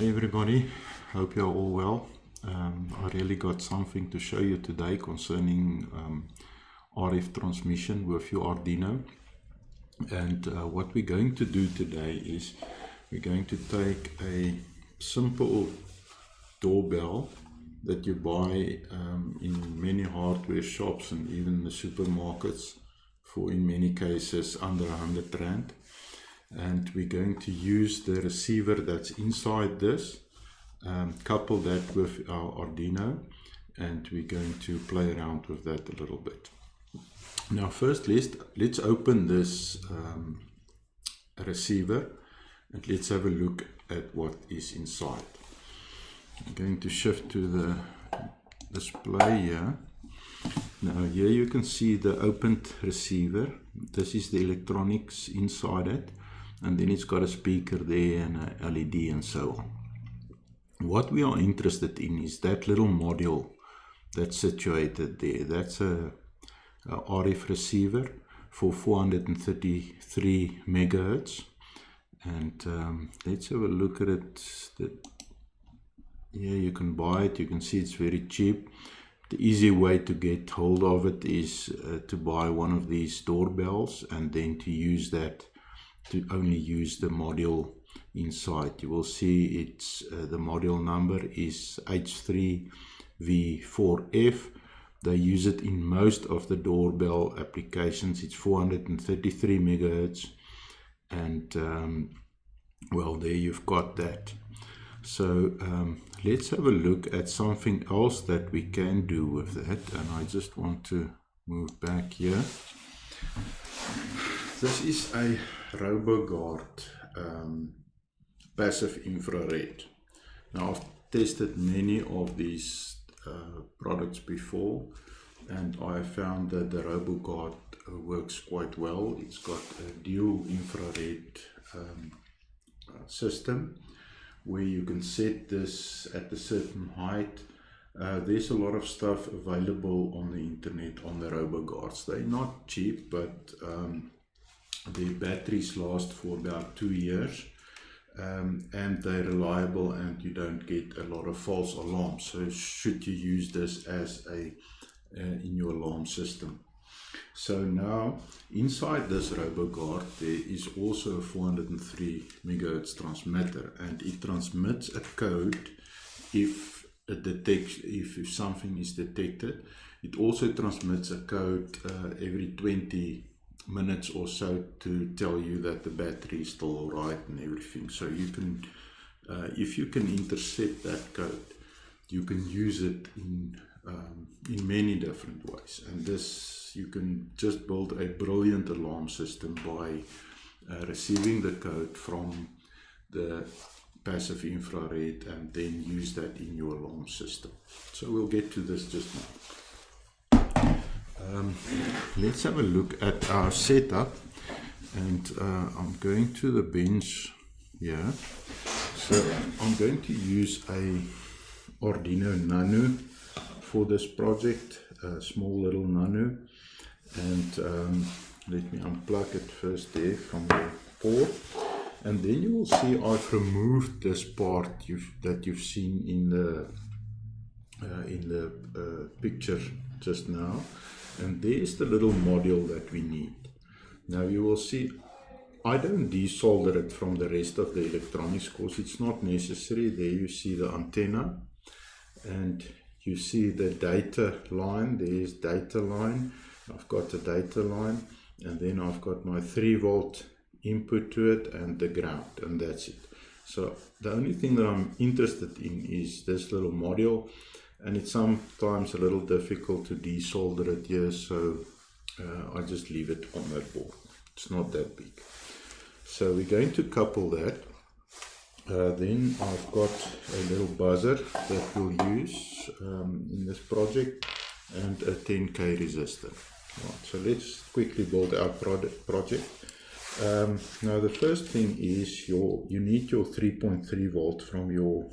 Hey everybody, hope you're all well. I really got something to show you today concerning RF transmission with your Arduino. And what we're going to do today is we're going to take a simple doorbell that you buy in many hardware shops and even the supermarkets for, in many cases, under 100 Rand. And we're going to use the receiver that's inside this, couple that with our Arduino, and we're going to play around with that a little bit. Now first let's open this receiver and let's have a look at what is inside. I'm going to shift to the display here. Now here you can see the opened receiver. This is the electronics inside it. And then it's got a speaker there and a LED and so on. What we are interested in is that little module that's situated there. That's a RF receiver for 433 MHz. And let's have a look at it. Here you can buy it. You can see it's very cheap. The easy way to get hold of it is to buy one of these doorbells and then to use that, to only use the module inside. You will see it's the module number is H3V4F. They use it in most of the doorbell applications. It's 433 MHz, and well, there you've got that. So let's have a look at something else that we can do with that, and I just want to move back here. This is a RoboGuard passive infrared. Now I've tested many of these products before, and I found that the RoboGuard works quite well. It's got a dual infrared system where you can set this at a certain height. There's a lot of stuff available on the internet on the RoboGuards. They're not cheap, but their batteries last for about 2 years, and they're reliable, and you don't get a lot of false alarms. So should you use this as a in your alarm system. So now inside this RoboGuard there is also a 403 MHz transmitter, and it transmits a code if it detects, if something is detected. It also transmits a code every 20 minutes or so to tell you that the battery is still all right and everything. So you can, if you can intercept that code, you can use it in many different ways. And this, you can just build a brilliant alarm system by receiving the code from the passive infrared and then use that in your alarm system. So we'll get to this just now. Let's have a look at our setup, and I'm going to the bench here. So I'm going to use a Arduino Nano for this project, a small little Nano, and let me unplug it first there from the port, and then you will see I've removed this part that you've seen in the picture just now. And there's the little module that we need. Now you will see I don't desolder it from the rest of the electronics because it's not necessary. There you see the antenna, and you see the data line. There's data line. I've got the data line, and then I've got my 3-volt input to it and the ground, and that's it. So the only thing that I'm interested in is this little module. And it's sometimes a little difficult to desolder it here, so I just leave it on that board. It's not that big. So we're going to couple that. Then I've got a little buzzer that we'll use in this project, and a 10K resistor. Right, so let's quickly build our project. Now the first thing is you need your 3.3 volt from your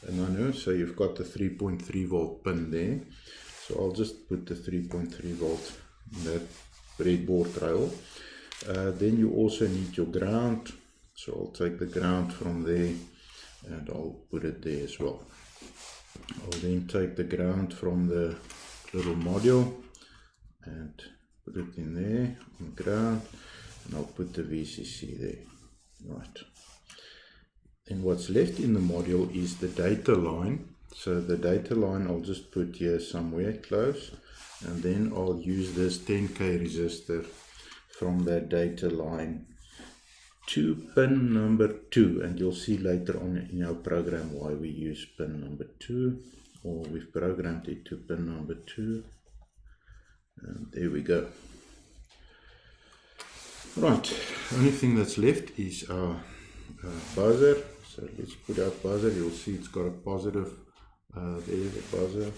Nano. So you've got the 3.3 volt pin there. So I'll just put the 3.3 volt in that breadboard rail. Then you also need your ground. So I'll take the ground from there and I'll put it there as well. I'll then take the ground from the little module and put it in there on ground, and I'll put the VCC there. Right. And what's left in the module is the data line. So the data line I'll just put here somewhere close, and then I'll use this 10K resistor from that data line to pin number 2, and you'll see later on in our program why we use pin number 2, or we've programmed it to pin number 2, and there we go. Right, only thing that's left is our buzzer. So let's put our buzzer. You'll see it's got a positive, there's a buzzer,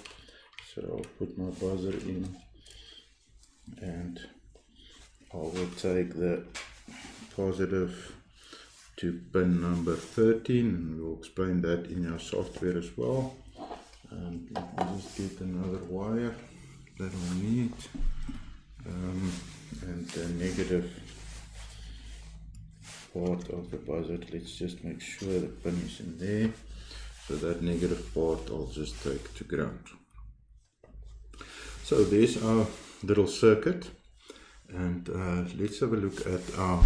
so I'll put my buzzer in, and I will take the positive to pin number 13, and we'll explain that in our software as well. And let me just get another wire that we need, and the negative part of the buzzer, let's just make sure the pin is in there. So that negative part I'll just take to ground. So there's our little circuit, and let's have a look at our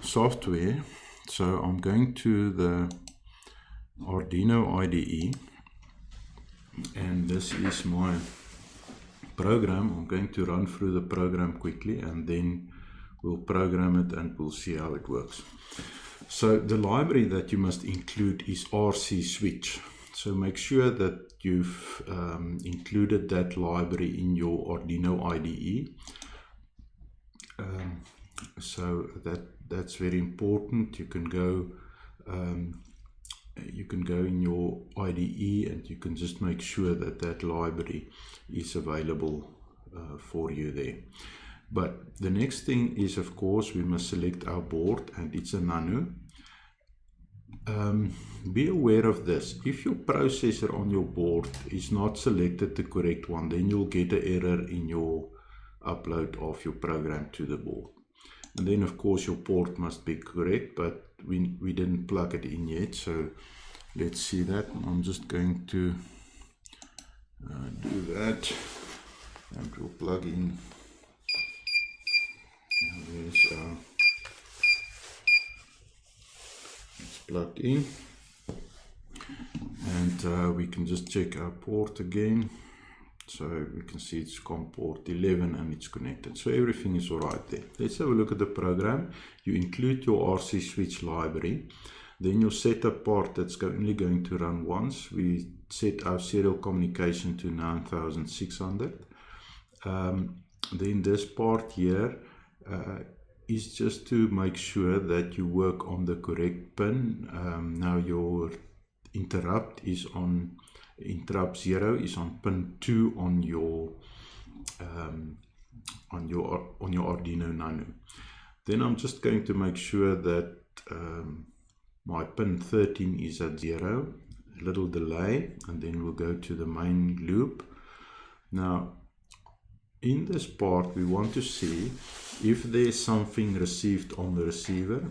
software. So I'm going to the Arduino IDE, and this is my program. I'm going to run through the program quickly, and then we'll program it and we'll see how it works. So the library that you must include is RC switch. So make sure that you've included that library in your Arduino IDE. So that's very important. You can go in your IDE and you can just make sure that that library is available for you there. But the next thing is, of course, we must select our board, and it's a Nano. Be aware of this. If your processor on your board is not selected the correct one, then you'll get an error in your upload of your program to the board. And then, of course, your port must be correct, but we didn't plug it in yet, so let's see that. I'm just going to do that, and we'll plug in. It's plugged in, and we can just check our port again. So we can see it's COM port 11 and it's connected. So everything is alright there. Let's have a look at the program. You include your RC switch library. Then your setup part, that's only going to run once. We set our serial communication to 9600. Then this part here is just to make sure that you work on the correct pin. Now your interrupt 0 is on pin 2 on your Arduino Nano. Then I'm just going to make sure that my pin 13 is at 0, a little delay, and then we'll go to the main loop. Now in this part we want to see if there's something received on the receiver.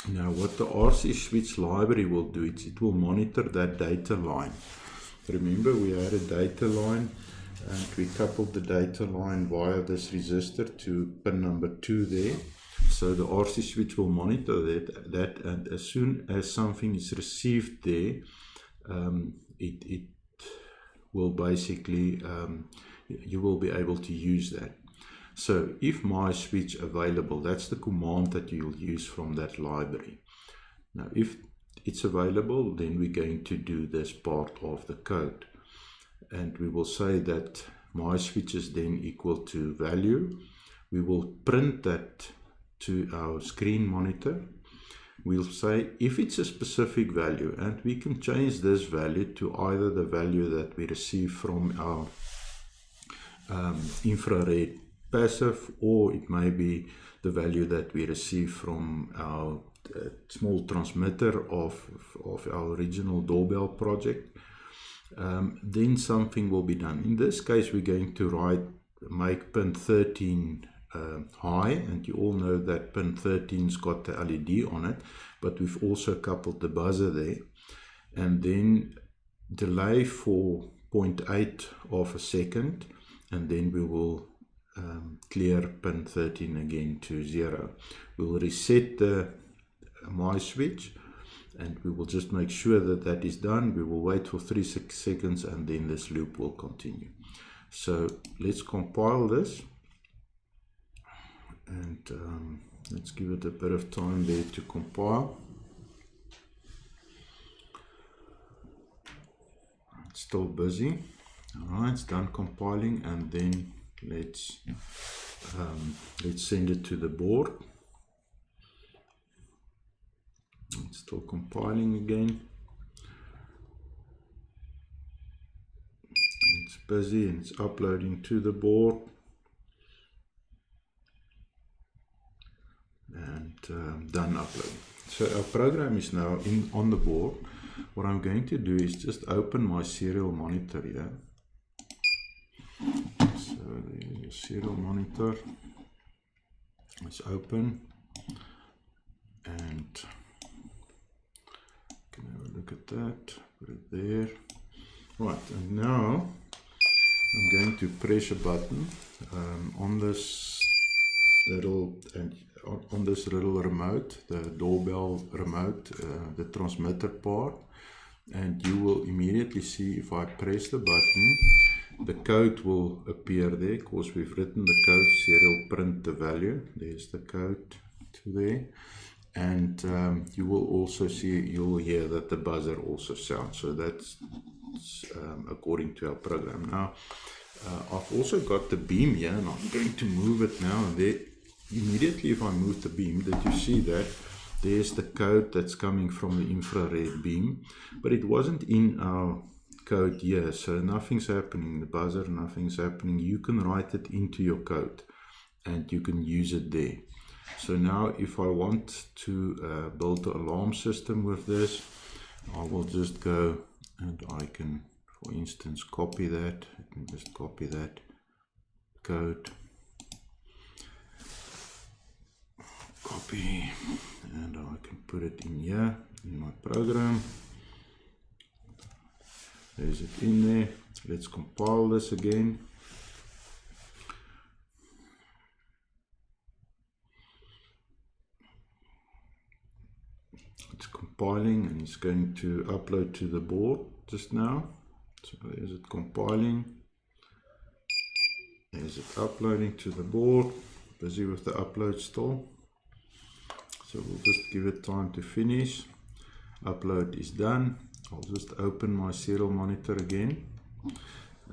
Now what the RC switch library will do is it will monitor that data line. Remember, we had a data line and we coupled the data line via this resistor to pin number 2 there. So the RC switch will monitor that, and as soon as something is received there, it will basically, you will be able to use that. So if my switch available, that's the command that you'll use from that library. Now if it's available, then we're going to do this part of the code, and we will say that my switch is then equal to value. We will print that to our screen monitor. We'll say if it's a specific value, and we can change this value to either the value that we receive from our infrared passive, or it may be the value that we receive from our small transmitter of our original doorbell project, then something will be done. In this case, we're going to make pin 13 high, and you all know that pin 13's got the LED on it, but we've also coupled the buzzer there, and then delay for 0.8 of a second, and then we will clear pin 13 again to 0. We will reset the my switch, and we will just make sure that that is done. We will wait for 3 seconds, and then this loop will continue. So let's compile this, and let's give it a bit of time there to compile. It's still busy. Alright, it's done compiling, and then let's send it to the board. It's still compiling again. It's busy and it's uploading to the board. And done uploading. So our program is now on the board. What I'm going to do is just open my serial monitor here. So there's your serial monitor. It's open, and can have a look at that. Put it there. Right, and now I'm going to press a button on this little remote, the doorbell remote, the transmitter part, and you will immediately see if I press the button, the code will appear there. Of course, we've written the code, serial print the value. There's the code to there, and you will also see, you'll hear that the buzzer also sounds. So that's according to our program. Now I've also got the beam here, and I'm going to move it now, and there immediately if I move the beam, that you see that there's the code that's coming from the infrared beam, but it wasn't in our code here, so nothing's happening. The buzzer, nothing's happening. You can write it into your code and you can use it there. So now if I want to build an alarm system with this, I will just go and I can, for instance, copy that. I can just copy that code, copy, and I can put it in here in my program. There's it in there. Let's compile this again. It's compiling, and it's going to upload to the board just now. So there's it compiling. There's it uploading to the board. Busy with the upload still. So we'll just give it time to finish. Upload is done. I'll just open my serial monitor again.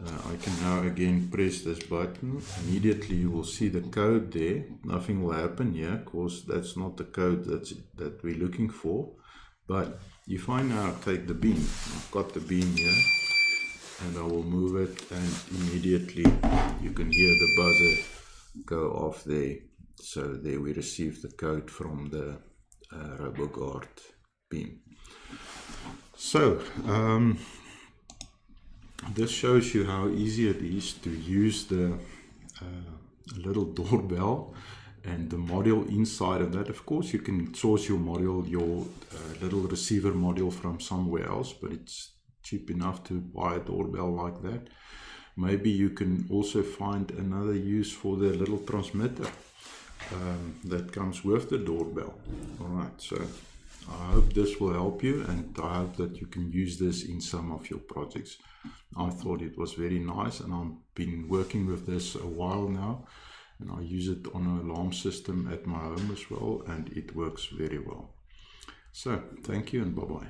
I can now again press this button. Immediately you will see the code there. Nothing will happen here. Of course, that's not the code that we're looking for. But if I now take the beam, I've got the beam here, and I will move it, and immediately you can hear the buzzer go off there. So there we received the code from the RoboGuard beam. So this shows you how easy it is to use the little doorbell and the module inside of that. Of course, you can source your module, your little receiver module from somewhere else, but it's cheap enough to buy a doorbell like that. Maybe you can also find another use for the little transmitter that comes with the doorbell. Alright, so I hope this will help you, and I hope that you can use this in some of your projects. I thought it was very nice, and I've been working with this a while now, and I use it on an alarm system at my home as well, and it works very well. So thank you, and bye bye.